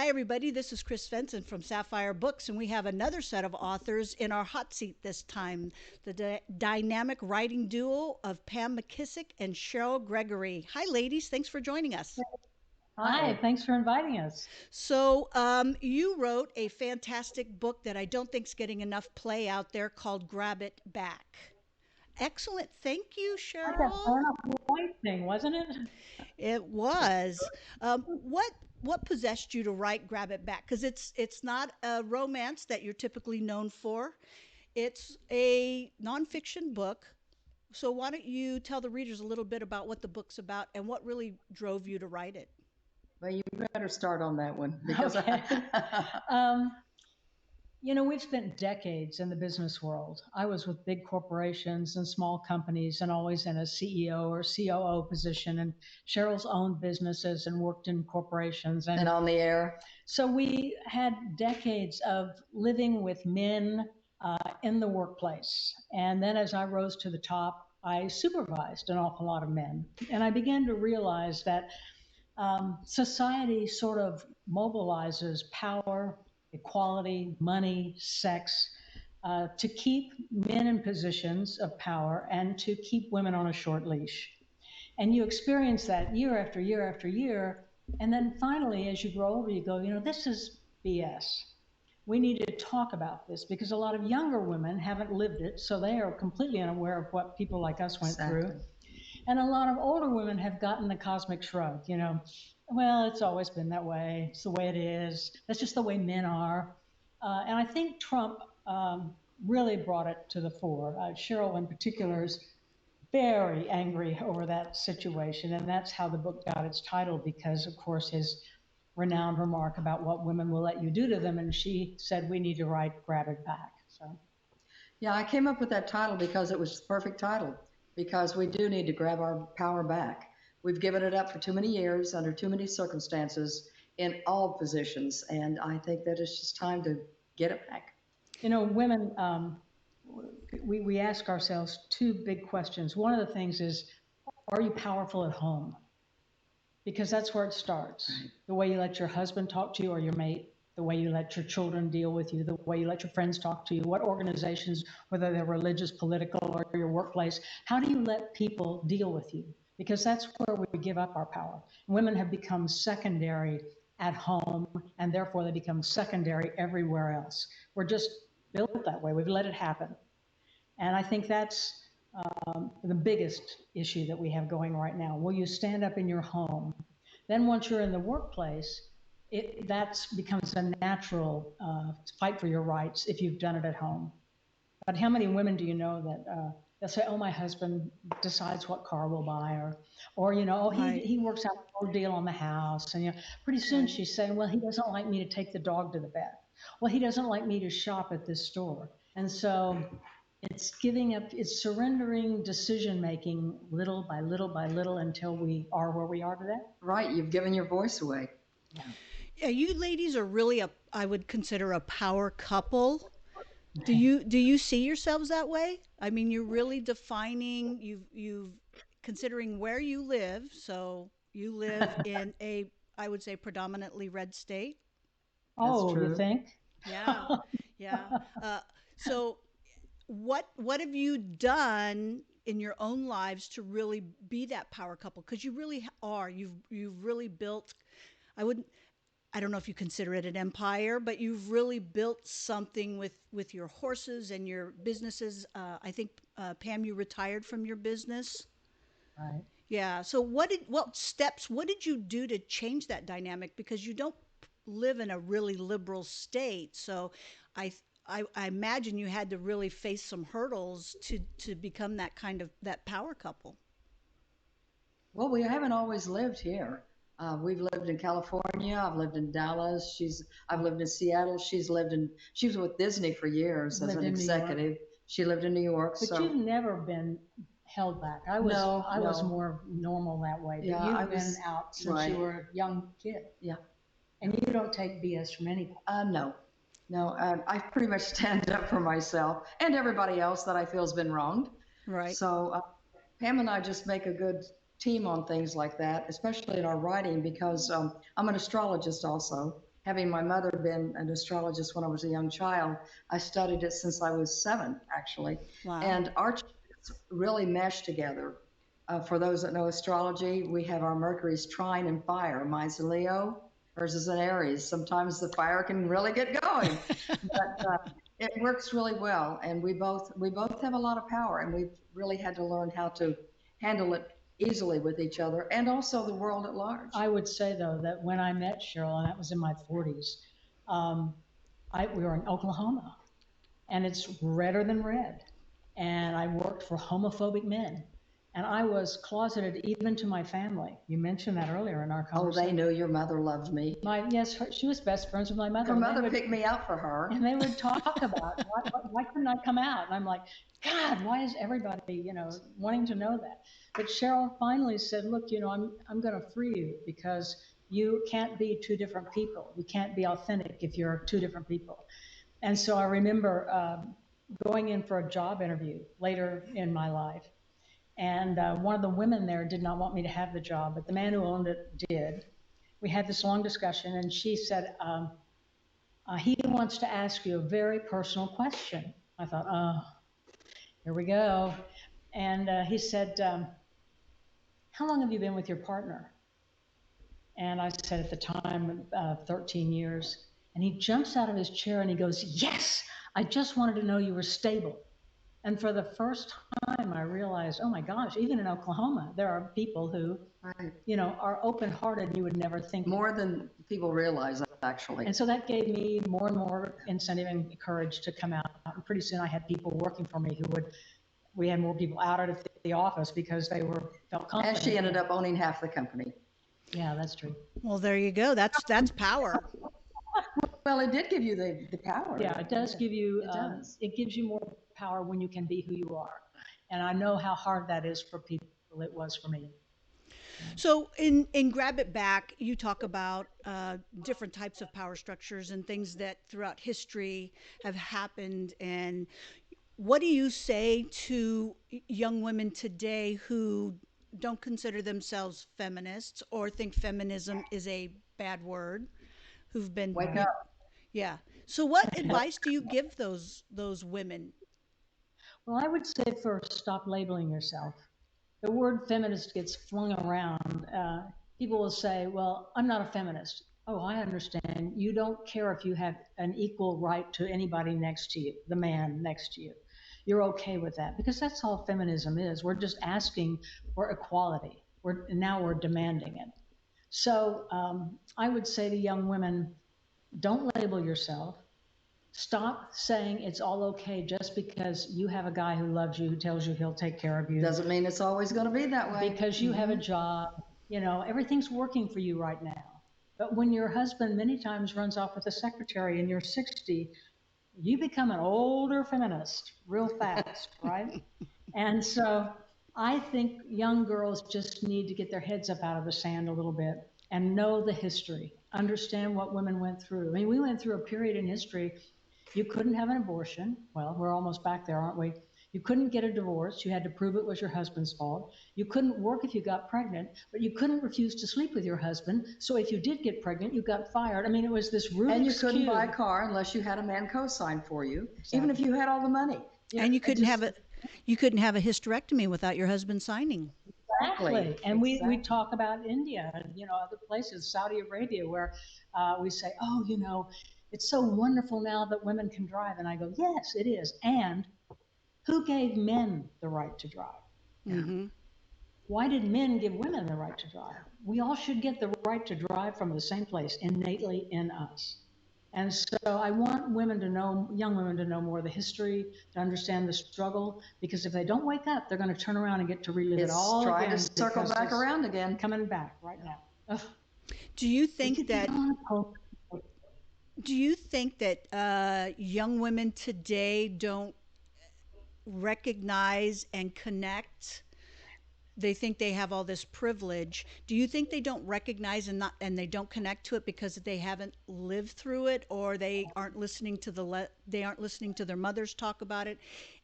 Hi, everybody. This is Chris Svensson from Sapphire Books, and we have another set of authors in our hot seat this time, the dynamic writing duo of Pam McKissick and Cheryl Gregory. Hi, ladies. Thanks for joining us. Hi, thanks for inviting us. You wrote a fantastic book that I don't think's getting enough play out there called Grab It Back. Excellent. Thank you, Like that Cheryl. burn up white thing, wasn't it? It was. What possessed you to write Grab It Back? Because it's not a romance that you're typically known for. It's a nonfiction book. So why don't you tell the readers a little bit about what the book's about and what really drove you to write it? Well, you better start on that one because Okay. Um, we've spent decades in the business world. I was with big corporations and small companies and always in a CEO or COO position, and Cheryl's owned businesses and worked in corporations. and on the air. So we had decades of living with men in the workplace. And then as I rose to the top, I supervised an awful lot of men. And I began to realize that society sort of mobilizes power, equality, money, sex to keep men in positions of power and to keep women on a short leash. And you experience that year after year after year. And then finally, as you grow older, you go, this is BS. We need to talk about this because a lot of younger women haven't lived it, so they are completely unaware of what people like us went through. And a lot of older women have gotten the cosmic shrug, well, it's always been that way. It's the way it is. That's just the way men are. And I think Trump really brought it to the fore. Cheryl, in particular, is very angry over that situation. And that's how the book got its title, because, of course, his renowned remark about what women will let you do to them. And she said, we need to write Grab It Back. So. Yeah, I came up with that title because it was the perfect title, because we do need to grab our power back. We've given it up for too many years, under too many circumstances, in all positions, and I think that it's just time to get it back. Women, we ask ourselves two big questions. One of the things is, are you powerful at home? Because that's where it starts. Right. The way you let your husband talk to you or your mate, the way you let your children deal with you, the way you let your friends talk to you, what organizations, whether they're religious, political, or your workplace, how do you let people deal with you? Because that's where we give up our power. Women have become secondary at home, and therefore they become secondary everywhere else. We're just built that way. We've let it happen. And I think that's the biggest issue that we have going right now. Will you stand up in your home? Then once you're in the workplace, that becomes a natural fight for your rights if you've done it at home. But how many women do you know that they'll say, oh, my husband decides what car we'll buy, or oh, Right. he works out a little deal on the house. And pretty soon she's saying, well, he doesn't like me to take the dog to the vet. Well, he doesn't like me to shop at this store. And so it's giving up, it's surrendering decision making little by little by little until we are where we are today. Right, you've given your voice away. Yeah. Yeah, you ladies are really I would consider a power couple. Do you see yourselves that way? I mean, you're really defining you've considering where you live. So you live in a, I would say, predominantly red state. That's Oh, you true. think? Yeah, yeah. So what have you done in your own lives to really be that power couple? Because you really are. You've really built. I wouldn't. I don't know if you consider it an empire, but you've really built something with your horses and your businesses. I think Pam, you retired from your business. Right. Yeah. So what did you do to change that dynamic? Because you don't live in a really liberal state. So I I imagine you had to really face some hurdles to become that kind of that power couple. Well, we haven't always lived here. We've lived in California. I've lived in Dallas. I've lived in Seattle. She was with Disney for years as Lived an in New York. executive. She lived in New York. But you've So never been held back. no, I was no. more normal that way. But Yeah, I you've been was out since you right. were a young kid. Yeah. And you don't take BS from anybody. No, no. I pretty much stand up for myself and everybody else that I feel has been wronged. Right. So Pam and I just make a good team on things like that, especially in our writing, because I'm an astrologist also, having my mother been an astrologist when I was a young child, I studied it since I was 7, actually. Wow. And our charts really mesh together. For those that know astrology, we have our Mercury's trine in fire. Mine's a Leo, hers is an Aries. Sometimes the fire can really get going, but it works really well. And we both have a lot of power, and we've really had to learn how to handle it easily with each other and also the world at large. I would say though that when I met Cheryl, and that was in my 40s, um, we were in Oklahoma, and it's redder than red. And I worked for homophobic men, and I was closeted even to my family. You mentioned that earlier in our Oh, they conversation. knew your mother loved me. Yes, she was best friends with my mother. Her mother picked me out for her. And they would talk about why couldn't I come out? And I'm like, God, why is everybody, wanting to know that? But Cheryl finally said, look, I'm going to free you because you can't be two different people. You can't be authentic if you're two different people. And so I remember going in for a job interview later in my life. And one of the women there did not want me to have the job, but the man who owned it did. We had this long discussion, and she said, he wants to ask you a very personal question. I thought, oh, here we go. And he said, how long have you been with your partner? And I said at the time, 13 years. And he jumps out of his chair and he goes, yes, I just wanted to know you were stable. And for the first time, I realized, oh my gosh, even in Oklahoma, there are people who, Right. Are open-hearted. You would never think More than people realize, actually. And so that gave me more and more incentive and courage to come out. And pretty soon I had people working for me we had more people out at the office because they felt confident. And she ended up owning half the company. Yeah, that's true. Well, there you go. That's power. Well, it did give you the power. Yeah, it does give you, It does. it gives you more power when you can be who you are. And I know how hard that is for people. It was for me. So in Grab It Back, you talk about different types of power structures and things that throughout history have happened. And what do you say to young women today who don't consider themselves feminists or think feminism is a bad word, who've been Wake up. yeah. So what advice do you give those women? Well, I would say first, stop labeling yourself. The word feminist gets flung around. People will say, well, I'm not a feminist. Oh, I understand. You don't care if you have an equal right to anybody next to you, the man next to you. You're okay with that because that's all feminism is. We're just asking for equality. Now we're demanding it. So I would say to young women, don't label yourself. Stop saying it's all okay just because you have a guy who loves you, who tells you he'll take care of you. Doesn't mean it's always going to be that way. Because you have a job, everything's working for you right now. But when your husband many times runs off with a secretary and you're 60, you become an older feminist real fast, right? And so I think young girls just need to get their heads up out of the sand a little bit and know the history, understand what women went through. I mean, we went through a period in history. You couldn't have an abortion. Well, we're almost back there, aren't we? You couldn't get a divorce. You had to prove it was your husband's fault. You couldn't work if you got pregnant, but you couldn't refuse to sleep with your husband. So if you did get pregnant, you got fired. I mean, it was this Rubik's And you couldn't Cube. buy a car unless you had a man co-sign for you, Exactly. even if you had all the money. And you couldn't have a hysterectomy without your husband signing. Exactly. And we talk about India and, other places, Saudi Arabia, where we say, oh, it's so wonderful now that women can drive. And I go, yes, it is. And who gave men the right to drive? Mm-hmm. Why did men give women the right to drive? We all should get the right to drive from the same place innately in us. And so I want young women to know more of the history, to understand the struggle, because if they don't wake up, they're going to turn around and get to relive it all again. Trying to circle back around again. Coming back right now. Ugh. Do you think that young women today don't recognize and connect? They think they have all this privilege. Do you think they don't recognize and they don't connect to it because they haven't lived through it, or they aren't listening to their mothers talk about it?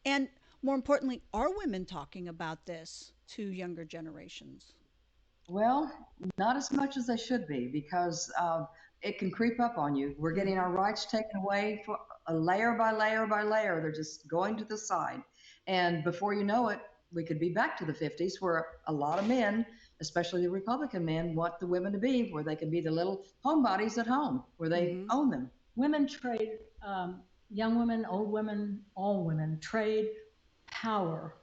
And more importantly, are women talking about this to younger generations? Well, not as much as they should be, because it can creep up on you. We're getting our rights taken away for a layer by layer by layer. They're just going to the side. And before you know it, we could be back to the 50s where a lot of men, especially the Republican men, want the women to be where they can be the little homebodies at home, where they Mm-hmm. own them. Women trade, young women, old women, all women trade power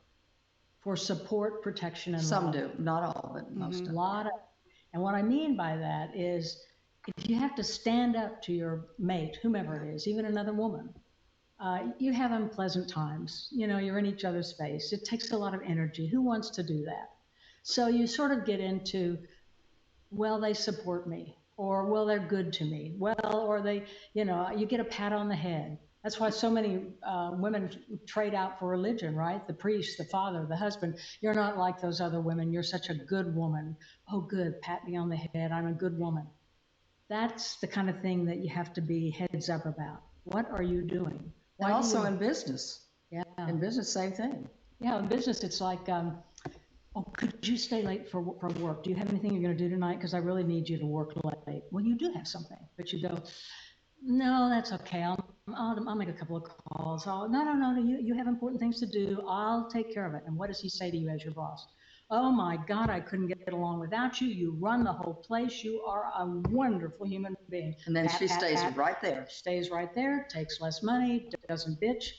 for support, protection, and Some love. do, not all, but most Mm-hmm. of A them. lot of, and what I mean by that is if you have to stand up to your mate, whomever it is, even another woman, you have unpleasant times. You know, you're in each other's face. It takes a lot of energy. Who wants to do that? So you sort of get into, well, they support me, or well, they're good to me, well, or they, you know, you get a pat on the head. That's why so many women trade out for religion, right? The priest, the father, the husband. You're not like those other women. You're such a good woman. Oh, good. Pat me on the head. I'm a good woman. That's the kind of thing that you have to be heads up about. What are you doing? And Why do also you? in business. Yeah. In business, same thing. Yeah. In business, it's like, oh, could you stay late for work? Do you have anything you're going to do tonight? Because I really need you to work late. Well, you do have something, but you go, no, that's okay. I'll make a couple of calls. No. You have important things to do. I'll take care of it. And what does he say to you as your boss? Oh my God, I couldn't get along without you. You run the whole place. You are a wonderful human being. And then Pat, she pat, stays pat. right there. Stays right there, takes less money, doesn't bitch.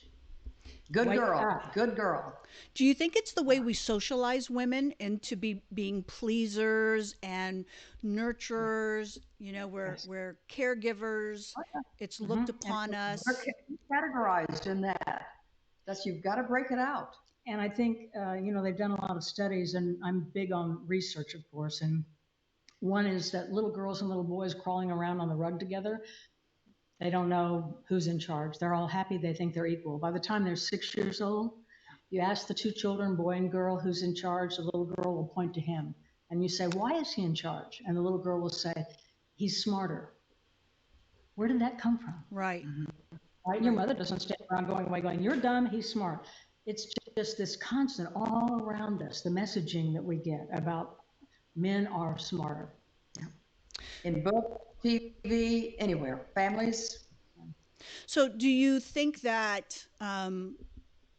Good Wake girl. up. Good girl. Do you think it's the way we socialize women into being pleasers and nurturers? You know, Yes. we're caregivers. It's looked And upon We're us. categorized in that. That's you've got to break it out. And I think, you know, they've done a lot of studies, and I'm big on research, of course. And one is that little girls and little boys crawling around on the rug together, they don't know who's in charge. They're all happy. They think they're equal. By the time they're 6 years old, you ask the two children, boy and girl, who's in charge. The little girl will point to him. And you say, why is he in charge? And the little girl will say, he's smarter. Where did that come from? Right. Right? Your Right. mother doesn't stand around going away going, you're dumb, he's smart. It's just this constant all around us, the messaging that we get about men are smarter. In book, TV, anywhere. Families. So, do you think that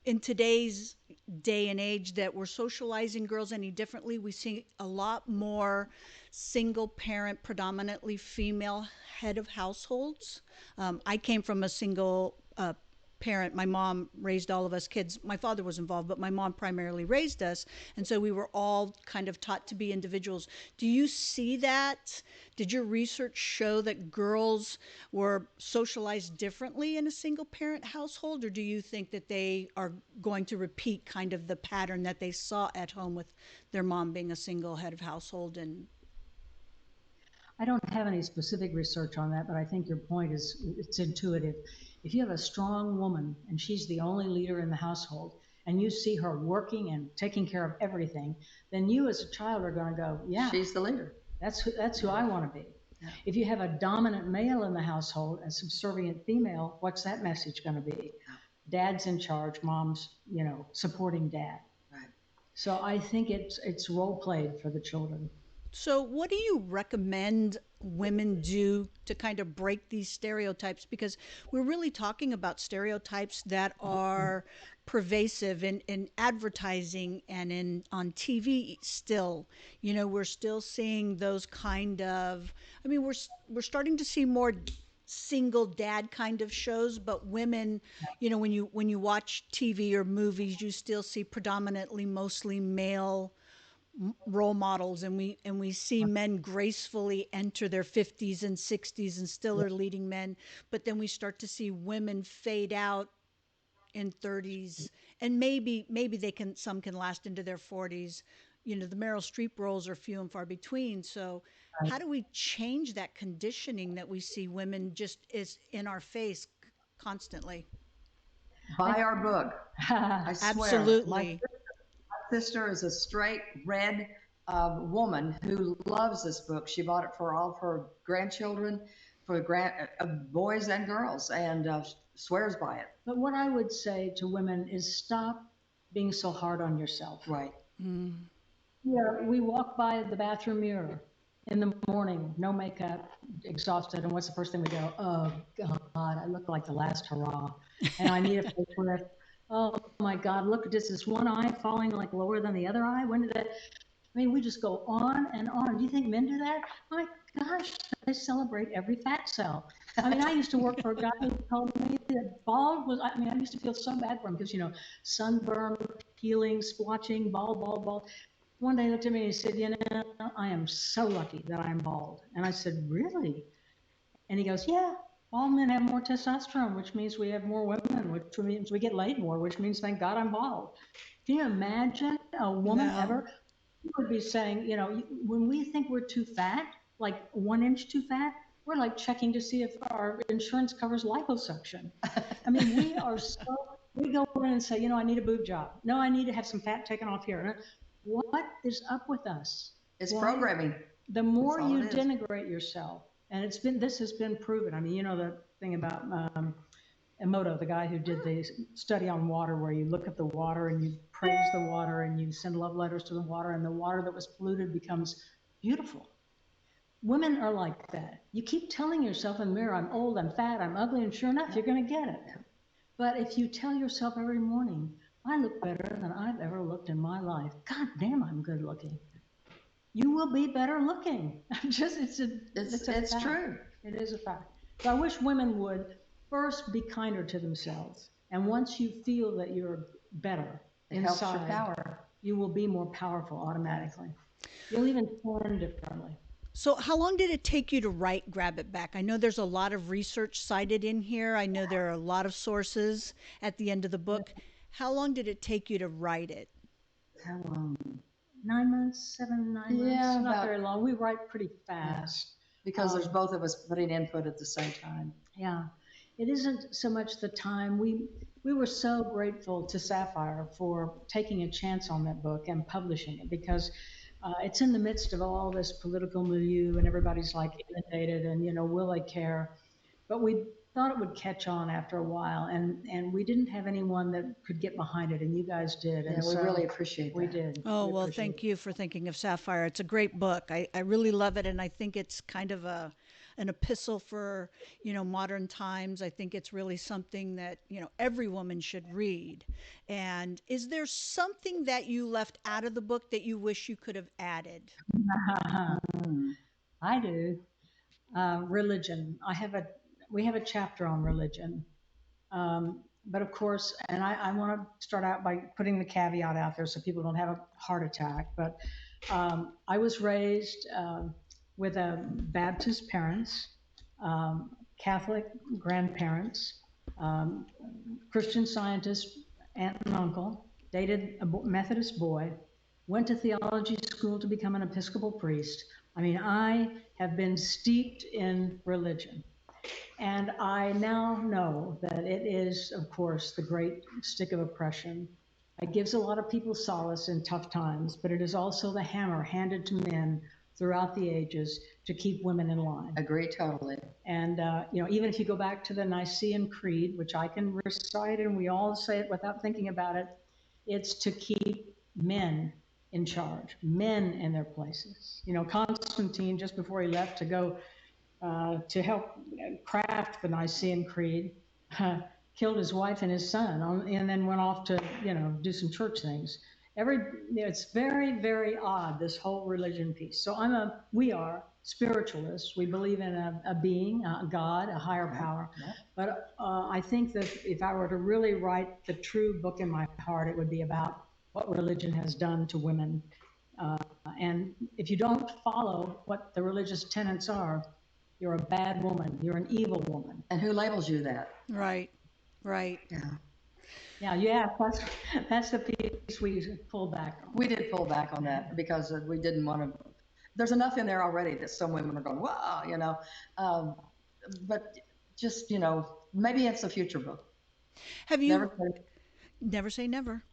in today's day and age that we're socializing girls any differently? We see a lot more single parent, predominantly female head of households. I came from a single parent. My mom raised all of us kids. My father was involved, but my mom primarily raised us. And so we were all kind of taught to be individuals. Do you see that? Did your research show that girls were socialized differently in a single parent household? Or do you think that they are going to repeat kind of the pattern that they saw at home with their mom being a single head of household? And I don't have any specific research on that, but I think your point is it's intuitive. If you have a strong woman and she's the only leader in the household and you see her working and taking care of everything, then you as a child are going to go, yeah, She's the leader. that's who I want to be. Yeah. If you have a dominant male in the household, a subservient female, what's that message going to be? Dad's in charge, mom's, you know, supporting dad. Right. So I think it's role played for the children. so, what do you recommend women do to kind of break these stereotypes? Because we're really talking about stereotypes that are pervasive in advertising and in on TV still. You know, we're still seeing those kind of. I mean, we're starting to see more single dad kind of shows, but women, you know, when you watch TV or movies, you still see predominantly mostly male role models, and we see men gracefully enter their 50s and 60s and still are leading men, but then we start to see women fade out in 30s, and maybe they can, some can last into their 40s. You know, the Meryl Streep roles are few and far between. So how do we change that conditioning that we see women just is in our face constantly? Buy our book. I swear. My Absolutely. sister is a straight red woman who loves this book. She bought it for all of her grandchildren, for boys and girls, and swears by it. But what I would say to women is stop being so hard on yourself. Right. Mm. Yeah, we walk by the bathroom mirror. in the morning, no makeup, exhausted, and what's the first thing we go? Oh God, I look like the last hurrah, and I need a facelift. Oh my God, look at this one eye falling like lower than the other eye. When did that? I mean, we just go on and on. Do you think men do that? My gosh, they celebrate every fat cell. I mean, I used to work for a guy who told me that bald was, I mean, I used to feel so bad for him because, sunburn, peeling, splotching, bald, bald, bald. One day he looked at me and he said, I am so lucky that I'm bald. And I said, really? And he goes, yeah, bald men have more testosterone, which means we have more women, which means we get laid more, which means thank God I'm bald. Can you imagine a woman No. ever would be saying, when we think we're too fat, like 1 inch too fat, we're like checking to see if our insurance covers liposuction. I mean, we go in and say, I need a boob job. No, I need to have some fat taken off here. What is up with us? It's Why? programming. The That's more all you it is. denigrate yourself, and this has been proven. I mean, the thing about Emoto, the guy who did the study on water, where you look at the water and you praise the water and you send love letters to the water, and the water that was polluted becomes beautiful. Women are like that. You keep telling yourself in the mirror, I'm old, I'm fat, I'm ugly, and sure enough, you're going to get it. But if you tell yourself every morning, I look better than I've ever looked in my life. God damn, I'm good looking. You will be better looking. It's true. It is a fact. So I wish women would first be kinder to themselves. And once you feel that you're better It helps your inside, power. you will be more powerful automatically. You'll even turn differently. So, how long did it take you to write Grab It Back? I know there's a lot of research cited in here. I know there are a lot of sources at the end of the book. How long did it take you to write it? How long? 9 months, 9 months, Yeah, not about very long. We write pretty fast. because there's both of us putting input at the same time. Yeah, it isn't so much the time. We were so grateful to Sapphire for taking a chance on that book and publishing it because it's in the midst of all this political milieu and everybody's like inundated and will they care? But we thought it would catch on after a while, and we didn't have anyone that could get behind it, and you guys did, and Yeah, we so really appreciate we that. did. Oh, We well, appreciate thank it. you for thinking of Sapphire. It's a great book. I really love it. And I think it's kind of an epistle for, modern times. I think it's really something that, every woman should read. And is there something that you left out of the book that you wish you could have added? Mm. I do. Religion. We have a chapter on religion. But of course, and I want to start out by putting the caveat out there so people don't have a heart attack. But I was raised with a Baptist parents, Catholic grandparents, um, Christian Scientist aunt and uncle, dated a Methodist boy, went to theology school to become an Episcopal priest. I mean, I have been steeped in religion. And I now know that it is, of course, the great stick of oppression. It gives a lot of people solace in tough times, but it is also the hammer handed to men throughout the ages to keep women in line. Agree totally. And, even if you go back to the Nicene Creed, which I can recite and we all say it without thinking about it, it's to keep men in charge, men in their places. Constantine, just before he left to go to help craft the Nicene Creed, killed his wife and his son, and then went off to do some church things. It's very, very odd, this whole religion piece. So we are spiritualists. We believe in a being, a God, a higher power. Yeah. But I think that if I were to really write the true book in my heart, it would be about what religion has done to women. And if you don't follow what the religious tenets are, you're a bad woman. You're an evil woman. And who labels you that? Right, right. Yeah. Yeah. That's the piece we pulled back on. We did pull back on that because we didn't want to. There's enough in there already that some women are going, wow. But just, maybe it's a future book. Have you Never never say never?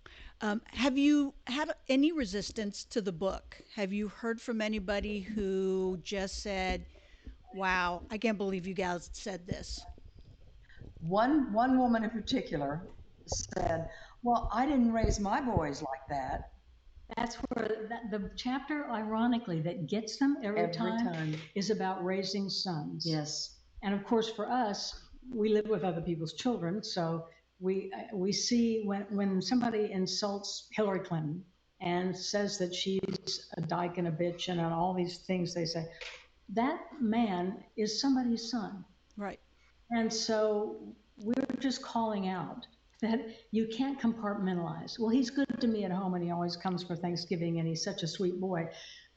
Have you had any resistance to the book? Have you heard from anybody who just said, "Wow, I can't believe you guys said this"? one woman in particular said, well, I didn't raise my boys like that. That's where the chapter, ironically, that gets them every Every time time. is about raising sons. Yes. And of course, for us, we live with other people's children, so we see when somebody insults Hillary Clinton and says that she's a dyke and a bitch and all these things they say, that man is somebody's son. Right. And so we're just calling out that you can't compartmentalize. Well, he's good to me at home and he always comes for Thanksgiving and he's such a sweet boy.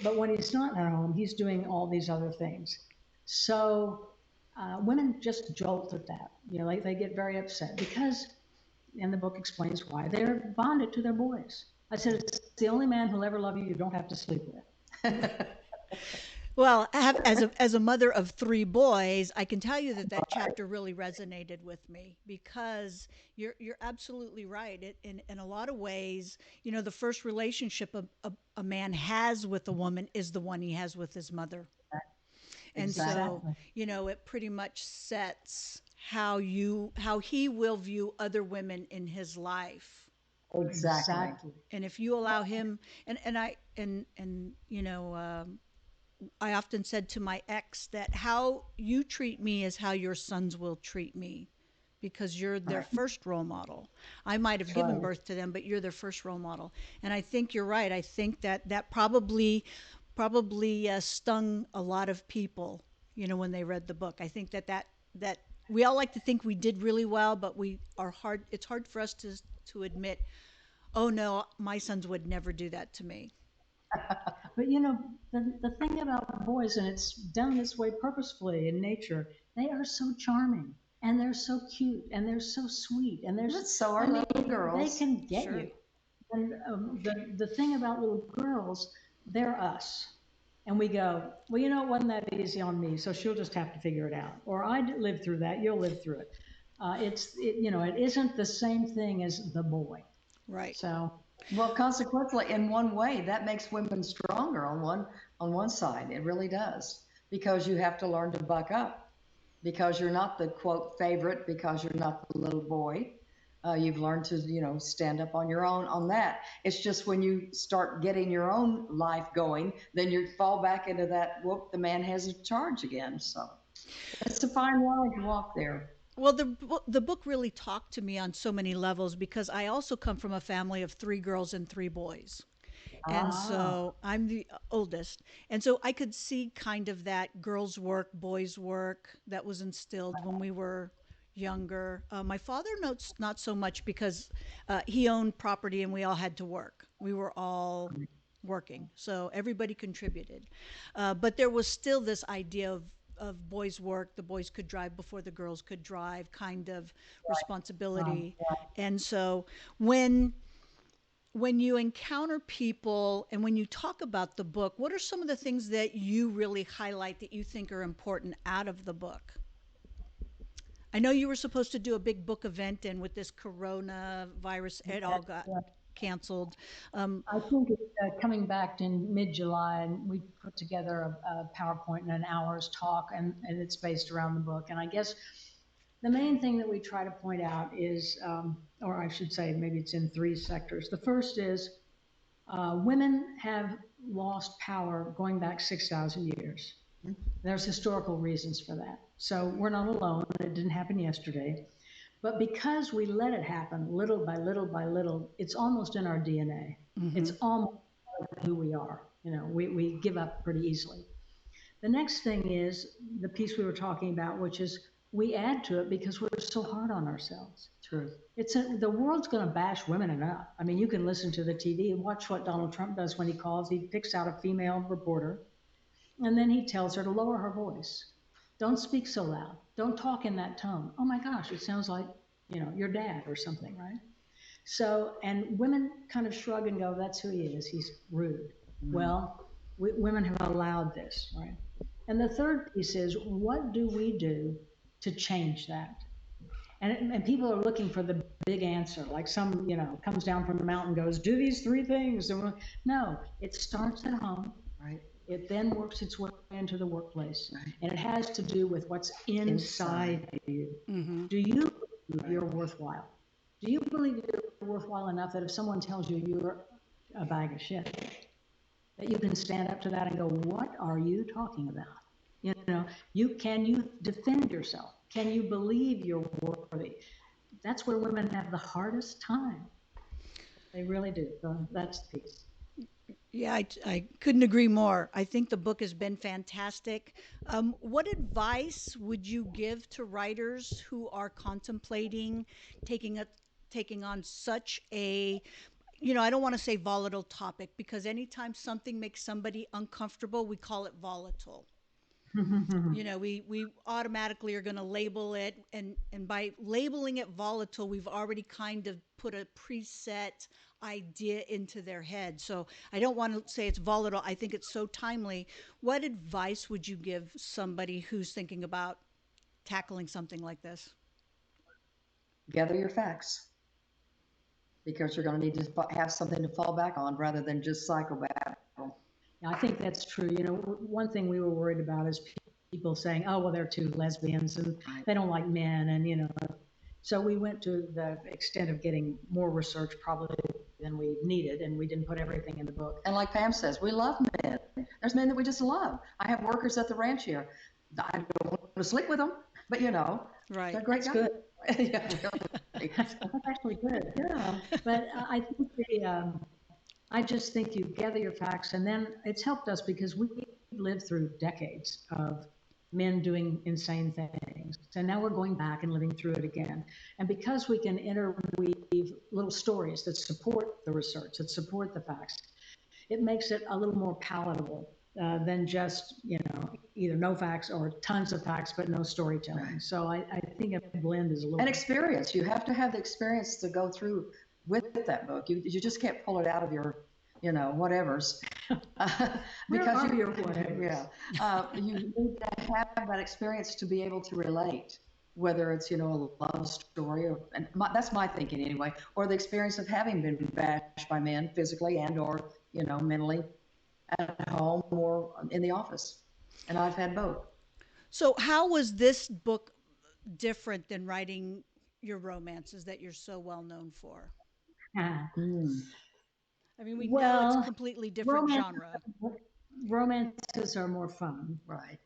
But when he's not at home, he's doing all these other things. So women just jolt at that. You know, like they get very upset because, and the book explains why, they're bonded to their boys. I said, it's the only man who'll ever love you you don't have to sleep with. Well, as a mother of three boys, I can tell you that that chapter really resonated with me because you're absolutely right. In a lot of ways, you know, the first relationship a man has with a woman is the one he has with his mother. And so, Exactly. you know, it pretty much sets how he will view other women in his life. Exactly. Exactly. And if you allow him, and you know, I often said to my ex that how you treat me is how your sons will treat me because you're their Right. first role model. I might have That's given right. birth to them, but you're their first role model. And I think you're right. I think that that probably stung a lot of people, you know, when they read the book. I think that we all like to think we did really well, but we are hard. It's hard for us to admit, oh no, my sons would never do that to me. But you know, the thing about boys, and it's done this way purposefully in nature, they are so charming and they're so cute and they're so sweet and But so I are mean, little they girls. can get Sure. you. And the thing about little girls, they're us. And we go, well, you know, it wasn't that easy on me, so she'll just have to figure it out. Or lived through that, you'll live through it. You know, it isn't the same thing as the boy. Right. So, Well, consequently, in one way, that makes women stronger on one side. It really does. Because you have to learn to buck up. Because you're not the quote favorite, because you're not the little boy. You've learned to, stand up on your own on that. It's just when you start getting your own life going, then you fall back into that, whoop, the man has a charge again. So it's a fine line to walk there. Well, the book really talked to me on so many levels because I also come from a family of three girls and three boys. And ah, so I'm the oldest. And so I could see kind of that girls' work, boys' work that was instilled when we were younger. My father notes not so much because he owned property and we all had to work. We were all working. So everybody contributed. But there was still this idea of boys' work. The boys could drive before the girls could drive, kind of responsibility. yeah. And so when when you encounter people and when you talk about the book, what are some of the things that you really highlight that you think are important out of the book? I know you were supposed to do a big book event, and with this coronavirus, it all got Yeah. canceled. I think it's coming back in mid-July, and we put together a PowerPoint and an hour's talk, and it's based around the book. And I guess the main thing that we try to point out is, or I should say, maybe it's in three sectors. The first is women have lost power going back 6,000 years. There's historical reasons for that. So we're not alone. It didn't happen yesterday. But because we let it happen little by little by little, it's almost in our DNA. Mm-hmm. It's almost who we are. You know, we give up pretty easily. The next thing is the piece we were talking about, which is we add to it because we're so hard on ourselves. Truth. The world's going to bash women enough. I mean, you can listen to the TV and watch what Donald Trump does when he calls. He picks out a female reporter and then he tells her to lower her voice. Don't speak so loud. Don't talk in that tone. Oh my gosh, it sounds like, you know, your dad or something, right? So, and women kind of shrug and go, that's who he is. He's rude. Mm. Well, women have allowed this, right? And the third piece is, what do we do to change that? And people are looking for the big answer, like some, you know, comes down from the mountain, goes, do these three things. And no, it starts at home. Right. It then works its way into the workplace. Right. And it has to do with what's inside you. Mm-hmm. Do you believe you're worthwhile? Do you believe you're worthwhile enough that if someone tells you you're a bag of shit. That you can stand up to that and go, what are you talking about? You defend yourself? Can you believe you're worthy? That's where women have the hardest time. They really do. So that's the piece. Yeah, I couldn't agree more. I think the book has been fantastic. What advice would you give to writers who are contemplating taking a taking on such a, I don't want to say volatile topic, because anytime something makes somebody uncomfortable, we call it volatile. We automatically are going to label it, and by labeling it volatile, we've already kind of put a preset idea into their head. So I don't want to say it's volatile. I think it's so timely. What advice would you give somebody who's thinking about tackling something like this? Gather your facts because you're going to need to have something to fall back on rather than just psychobabble. Yeah, I think that's true. One thing we were worried about is people saying, "Oh, well, they're two lesbians and Right. they don't like men," and so we went to the extent of getting more research probably than we needed, and we didn't put everything in the book. And like Pam says, we love men. There's men that we just love. I have workers at the ranch here. I don't want to sleep with them, but Right. they're great That's guys. good. Yeah, really. That's actually good. Yeah, but I think I just think you gather your facts, and then it's helped us because we lived through decades of men doing insane things. And now we're going back and living through it again. And because we can interweave little stories that support the research, that support the facts, it makes it a little more palatable than just, either no facts or tons of facts, but no storytelling. Right. So I think a blend is a little. And experience. You have to have the experience to go through with that book. You just can't pull it out of your, whatevers. Because your whatevers? Yeah, you need to have that experience to be able to relate, whether it's a love story or, and that's my thinking anyway, or the experience of having been bashed by men physically and or mentally at home or in the office, and I've had both. So, how was this book different than writing your romances that you're so well known for? Ah. Mm. I mean, we know it's Well, completely different romance, genre. romances are more fun Right.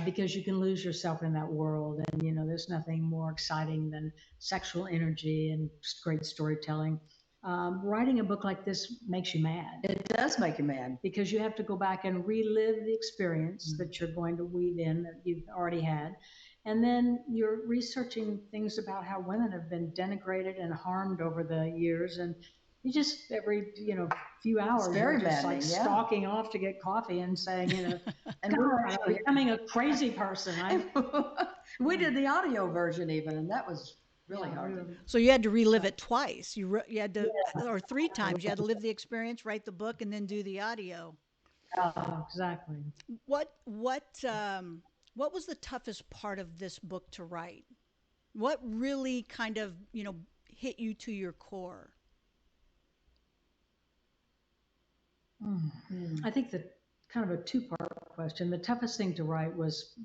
because you can lose yourself in that world, and there's nothing more exciting than sexual energy and great storytelling. Writing a book like this makes you mad It does make you mad. because you have to go back and relive the experience that you're going to weave in that you've already had. And then you're researching things about how women have been denigrated and harmed over the years. And you just, every, few It's hours, very you're just like maddening, yeah. stalking off to get coffee and saying, And God, we're I'm actually becoming a crazy person. we did the audio version even, and that was really Yeah, hard. So you had to relive it twice. You had to, or three times. You had to live the experience, write the book, and then do the audio. exactly. What was the toughest part of this book to write? What really kind of hit you to your core? I think that kind of a two-part question. The toughest thing to write was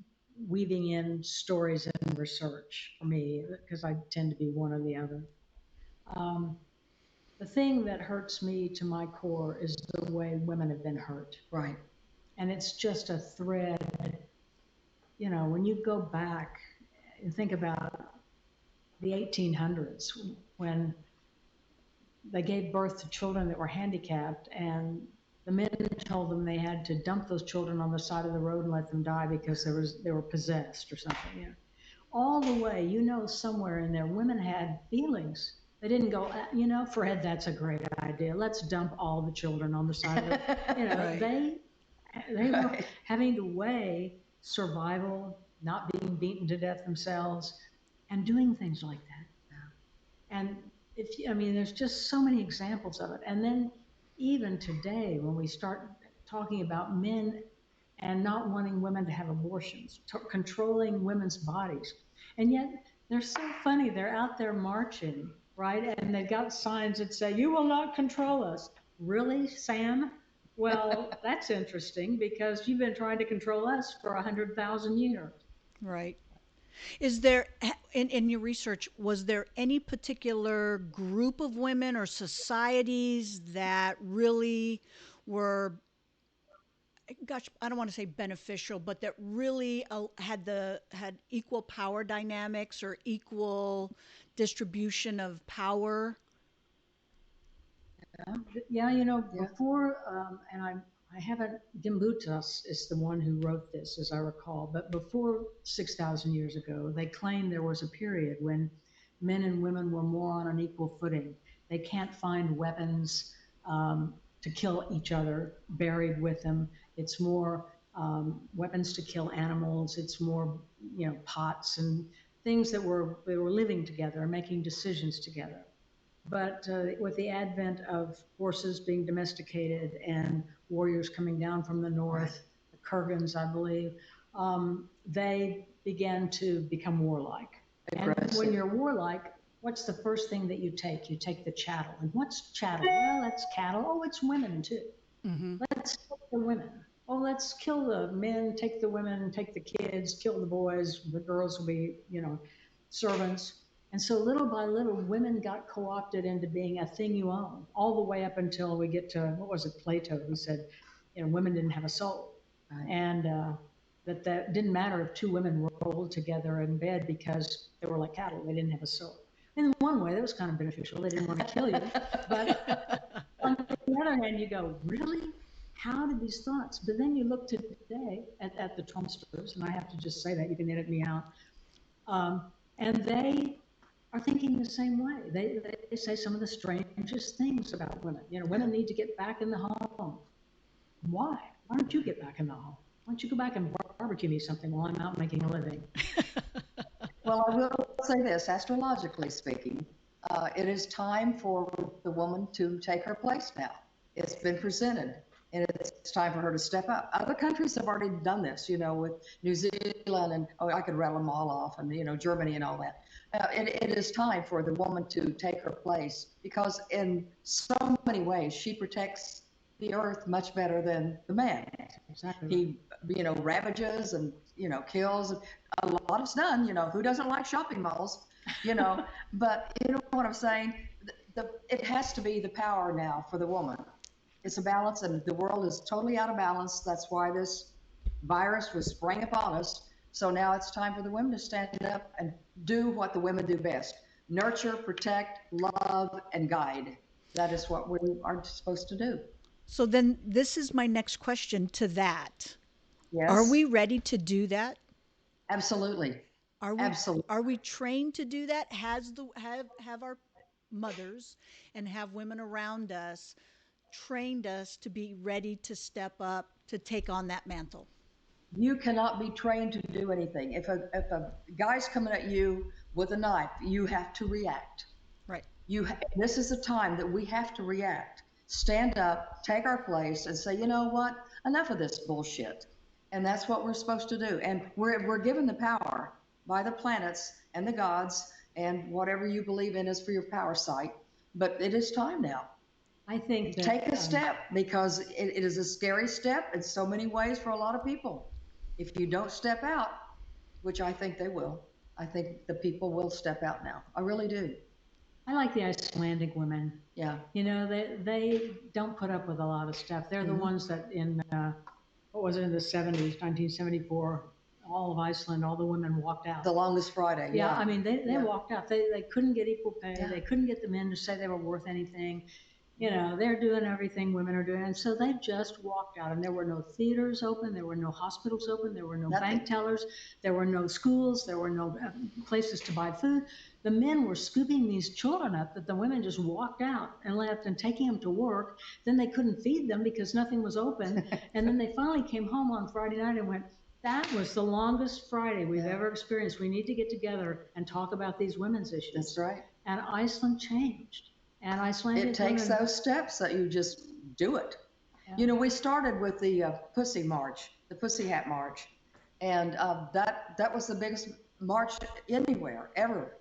weaving in stories and research for me, because I tend to be one or the other. Um, the thing that hurts me to my core is the way women have been hurt. Right. And it's just a thread. When you go back and think about the 1800s, when they gave birth to children that were handicapped, and the men told them they had to dump those children on the side of the road and let them die because they were possessed or something. All the way, somewhere in there, women had feelings. They didn't go, Fred, that's a great idea. Let's dump all the children on the side of the, Right. they were having to weigh survival, not being beaten to death themselves, and doing things like that. And there's just so many examples of it. And then even today, when we start talking about men and not wanting women to have abortions, controlling women's bodies, and yet they're so funny. They're out there marching, right? And they've got signs that say, "You will not control us." Really, Sam? Well, that's interesting because you've been trying to control us for 100,000 years. Right. Is there in your research, was there any particular group of women or societies that really were, gosh, I don't want to say beneficial, but that really had equal power dynamics or equal distribution of power? Yeah, you know, Yeah. before, and I haven't, Gimbutas is the one who wrote this, as I recall, but before 6,000 years ago, they claimed there was a period when men and women were more on an equal footing. They can't find weapons to kill each other buried with them. It's more weapons to kill animals. It's more, you know, pots and things that they were living together and making decisions together. But with the advent of horses being domesticated and warriors coming down from the north, the Kurgans, I believe, they began to become warlike. And when you're warlike, what's the first thing that you take? You take the chattel. And what's chattel? Well, that's cattle. Oh, it's women too. Mm-hmm. Let's kill the women. Oh, let's kill the men, take the women, take the kids, kill the boys. The girls will be, you know, servants. And so little by little, women got co-opted into being a thing you own, all the way up until we get to, what was it, Plato, who said, you know, women didn't have a soul. Right. And that didn't matter if two women rolled together in bed because they were like cattle, they didn't have a soul. In one way, that was kind of beneficial. They didn't want to kill you. But on the other hand, you go, really? How did these thoughts? But then you look to today at the Trumpsters, and I have to just say that, you can edit me out, and they are thinking the same way. They say some of the strangest things about women. You know, women need to get back in the home. Why? Why don't you get back in the home? Why don't you go back and barbecue me something while I'm out making a living? Well, I will say this, astrologically speaking, it is time for the woman to take her place now. It's been presented, and it's time for her to step up. Other countries have already done this, you know, with New Zealand and, oh, I could rattle them all off, and, you know, Germany and all that. It is time for the woman to take her place because in so many ways she protects the earth much better than the man. Exactly. He, you know, ravages and, you know, kills. A lot is done, you know, who doesn't like shopping malls, you know, but you know what I'm saying? It has to be the power now for the woman. It's a balance, and the world is totally out of balance. That's why this virus was sprang upon us. So now it's time for the women to stand up and do what the women do best: nurture, protect, love, and guide. That is what we are supposed to do. So then this is my next question to that. Are Yes, we ready to do that? absolutely. Are we Absolutely. are we trained to do that? Have our mothers and have women around us trained us to be ready to step up to take on that mantle? You cannot be trained to do anything. If a guy's coming at you with a knife, you have to react. Right. This is the time that we have to react. Stand up, take our place, and say, you know what? Enough of this bullshit. And that's what we're supposed to do. And we're given the power by the planets and the gods and whatever you believe in is for your power site. But it is time now. I think that Take a step because it is a scary step in so many ways for a lot of people. If you don't step out, which I think they will, I think the people will step out now. I really do. I like the Icelandic women. Yeah. You know, they don't put up with a lot of stuff. They're the ones that in what was it, in the 70s, 1974, all of Iceland, all the women walked out. The longest Friday. Yeah, Yeah. I mean, they Yeah. walked out. They couldn't get equal pay. Yeah. They couldn't get the men to say they were worth anything. You know, they're doing everything women are doing. And so they just walked out. And there were no theaters open. There were no hospitals open. There were no Nothing. bank tellers. There were no schools. There were no places to buy food. The men were scooping these children up that the women just walked out and left and taking them to work. Then they couldn't feed them because nothing was open. And then they finally came home on Friday night and went, that was the longest Friday we've ever experienced. We need to get together and talk about these women's issues. That's right. And Iceland changed. And Icelandic It takes women, those steps that you just do it. Yeah. You know, we started with the Pussy March, the Pussy Hat March, and that was the biggest march anywhere ever.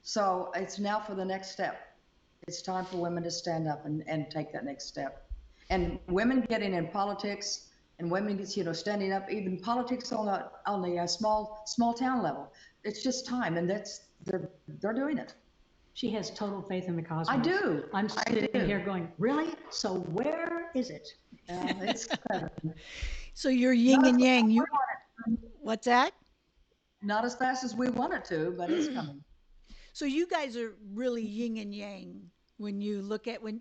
So it's now for the next step. It's time for women to stand up and take that next step. And women getting in politics and women, standing up, even politics on the small town level. It's just time, and they're doing it. She has total faith in the cosmos. I do. I'm sitting here going, really? So where is it? It's clever. So you're yin Not as and fast yang. as we You want it. what's that? Not as fast as we want it to, but it's coming. So you guys are really yin and yang when you look at when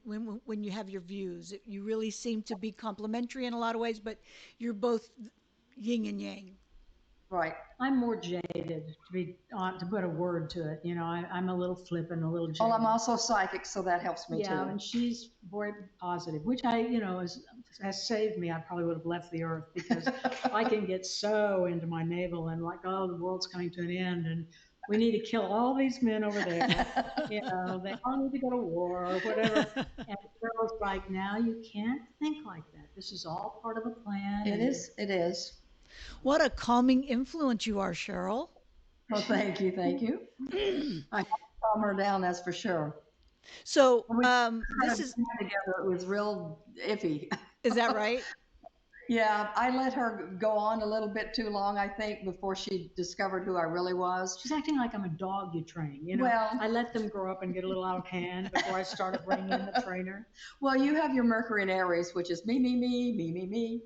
you have your views. You really seem to be complementary in a lot of ways, but you're both yin and yang. Right. I'm more jaded, to put a word to it. I'm a little flippant, a little Well, jaded. I'm also psychic, so that helps me Yeah, too. and she's very positive, which has saved me. I probably would have left the earth because I can get so into my navel and like, oh, the world's coming to an end and we need to kill all these men over there. They all need to go to war or whatever. And Cheryl's like, now you can't think like that. This is all part of a plan. It is. It is. What a calming influence you are, Cheryl. Well, thank you. Thank you. I have to calm her down, that's for sure. So When we this started is together, it was real iffy. is that right? Yeah, I let her go on a little bit too long, I think, before she discovered who I really was. She's acting like I'm a dog you train. Well, I let them grow up and get a little out of hand before I started bringing in the trainer. well, you have your Mercury in Aries, which is me, me, me, me, me, me.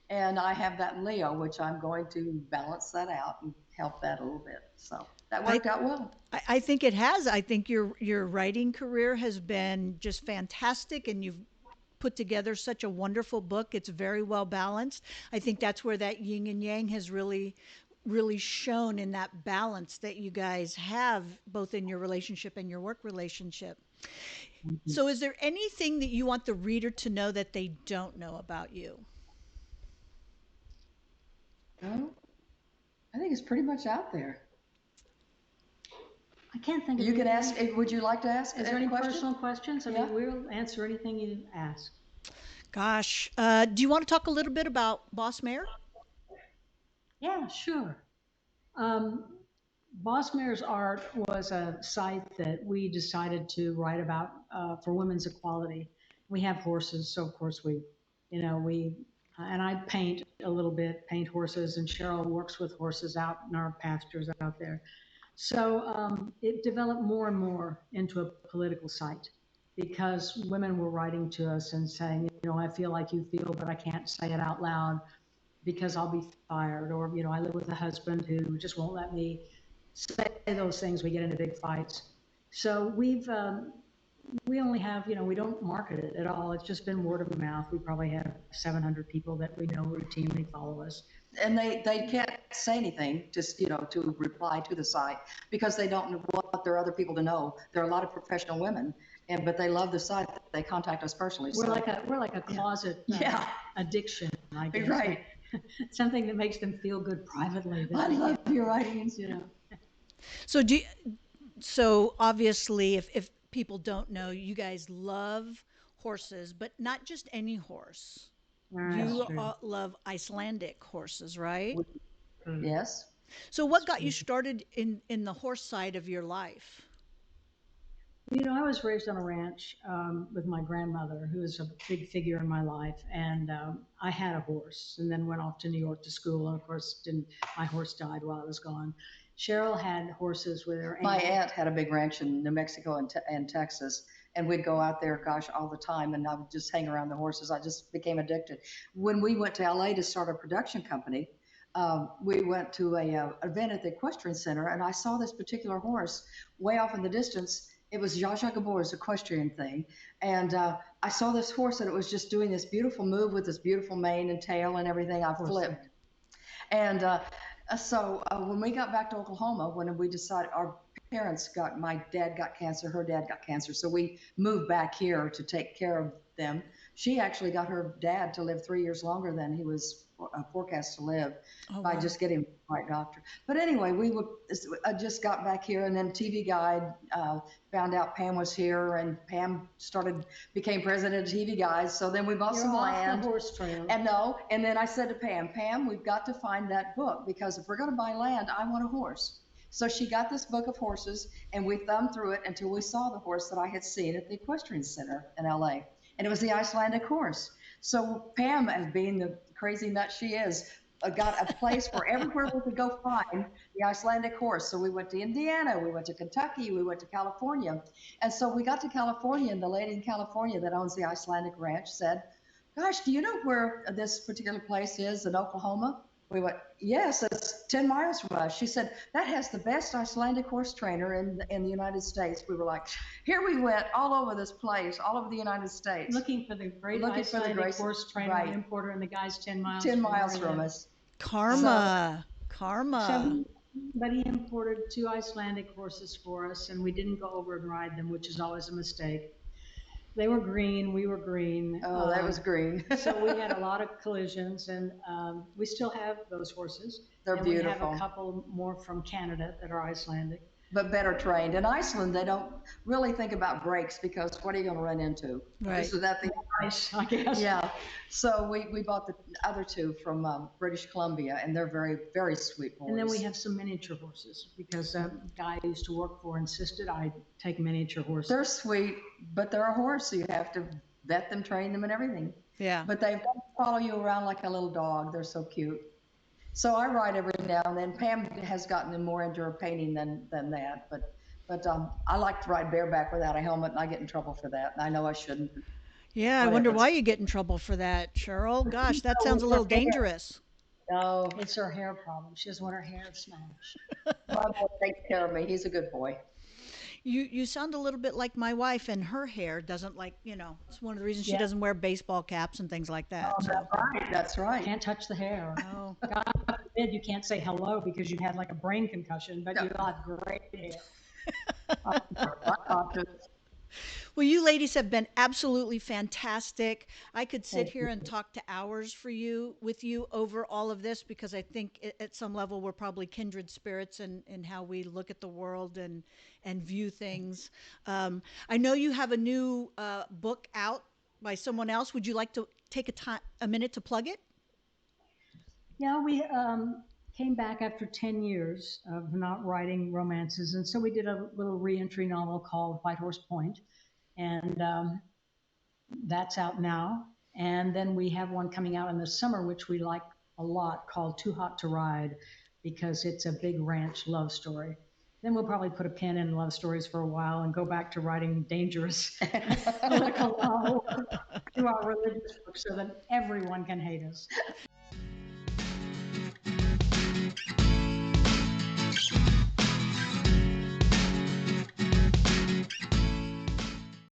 And I have that in Leo, which I'm going to balance that out and help that a little bit. So that I, worked out well. I think it has. I think your writing career has been just fantastic, and you've put together such a wonderful book. It's very well balanced. I think that's where that yin and yang has really shown in that balance that you guys have both in your relationship and your work relationship. So is there anything that you want the reader to know that they don't know about you? No, I think it's pretty much out there. I can't think of You can anything. ask, would you like to ask Is there a any question? personal questions? I Yeah. mean, we'll answer anything you ask. Gosh, do you want to talk a little bit about Boss Mayor? Yeah, sure. Um, Boss Mayor's Art was a site that we decided to write about for women's equality. We have horses, so of course and I paint a little bit, paint horses, and Cheryl works with horses out in our pastures out there. So it developed more and more into a political site because women were writing to us and saying, I feel like you feel, but I can't say it out loud because I'll be fired. Or, I live with a husband who just won't let me say those things. We get into big fights. So we only have, we don't market it at all. It's just been word of mouth. We probably have 700 people that we know routinely follow us. And they can't say anything, just, to reply to the site because they don't want their other people to know. There are a lot of professional women, but they love the site. They contact us personally. We're like a closet addiction, I guess. Right. Something that makes them feel good privately. I love your writings. So so obviously if people don't know, you guys love horses, but not just any horse. You love Icelandic horses, right? Yes. So what got you started in the horse side of your life? I was raised on a ranch with my grandmother, who was a big figure in my life, and I had a horse, and then went off to New York to school, and of course, my horse died while I was gone. Cheryl had horses with her aunt. My aunt had a big ranch in New Mexico and Texas, and we'd go out there, gosh, all the time, and I would just hang around the horses. I just became addicted. When we went to LA to start a production company, we went to a event at the Equestrian Center, and I saw this particular horse way off in the distance. It was Zsa Zsa Gabor's equestrian thing, and I saw this horse, and it was just doing this beautiful move with this beautiful mane and tail and everything. I flipped. And so when we got back to Oklahoma, when we decided my dad got cancer, her dad got cancer. So we moved back here to take care of them. She actually got her dad to live 3 years longer than he was forecast to live by just getting the right doctor. But anyway, I just got back here, and then TV Guide found out Pam was here, and Pam became president of TV Guide. So then we bought some land. The horse trail. And then I said to Pam, we've got to find that book, because if we're going to buy land, I want a horse. So she got this book of horses, and we thumbed through it until we saw the horse that I had seen at the Equestrian Center in LA. And it was the Icelandic horse. So Pam, as being the crazy nut she is, got a place where everywhere we could go find the Icelandic horse. So we went to Indiana, we went to Kentucky, we went to California. And so we got to California, and the lady in California that owns the Icelandic ranch said, "Gosh, do you know where this particular place is in Oklahoma?" We went, "Yes, it's 10 miles from us." She said, "That has the best Icelandic horse trainer in the United States." We were like, here we went all over this place, all over the United States. Looking for the great Looking for the Icelandic great horse trainer right. and importer, and the guy's 10 miles 10 from where miles we from live. us. Karma. So Karma. but he imported 2 Icelandic horses for us, and we didn't go over and ride them, which is always a mistake. They were green, we were green. Oh, that was green. So we had a lot of collisions, and we still have those horses. They're and beautiful. We have a couple more from Canada that are Icelandic. But better trained. In Iceland, they don't really think about brakes because what are you going to run into? Right. So that the Ice, I guess. yeah. So we bought the other 2 from British Columbia, and they're very, very sweet boys. And then we have some miniature horses because a guy I used to work for insisted I take miniature horses. They're sweet, but they're a horse, so you have to vet them, train them, and everything. Yeah. But they follow you around like a little dog. They're so cute. So I ride every now and then. Pam has gotten more into her painting than that, but I like to ride bareback without a helmet, and I get in trouble for that. And I know I shouldn't. Yeah, I wonder why you get in trouble for that, Cheryl. Gosh, that sounds a little dangerous. No, It's her hair problem. She doesn't want her hair smashed. my boy takes care of me. He's a good boy. You sound a little bit like my wife, and her hair doesn't it's one of the reasons she Yeah. doesn't wear baseball caps and things like that. So, That's right. That's right. Can't touch the hair. oh. God forbid you can't say hello because you had like a brain concussion, but you got great hair. Well, you ladies have been absolutely fantastic. I could sit here and talk to hours with you over all of this because I think at some level we're probably kindred spirits in how we look at the world and view things. I know you have a new book out by someone else. Would you like to take a minute to plug it? Yeah, we came back after 10 years of not writing romances, and so we did a little reentry novel called White Horse Point, and that's out now. And then we have one coming out in the summer, which we like a lot, called Too Hot to Ride, because it's a big ranch love story. Then we'll probably put a pin in love stories for a while and go back to writing dangerous political novel to our religious books so that everyone can hate us.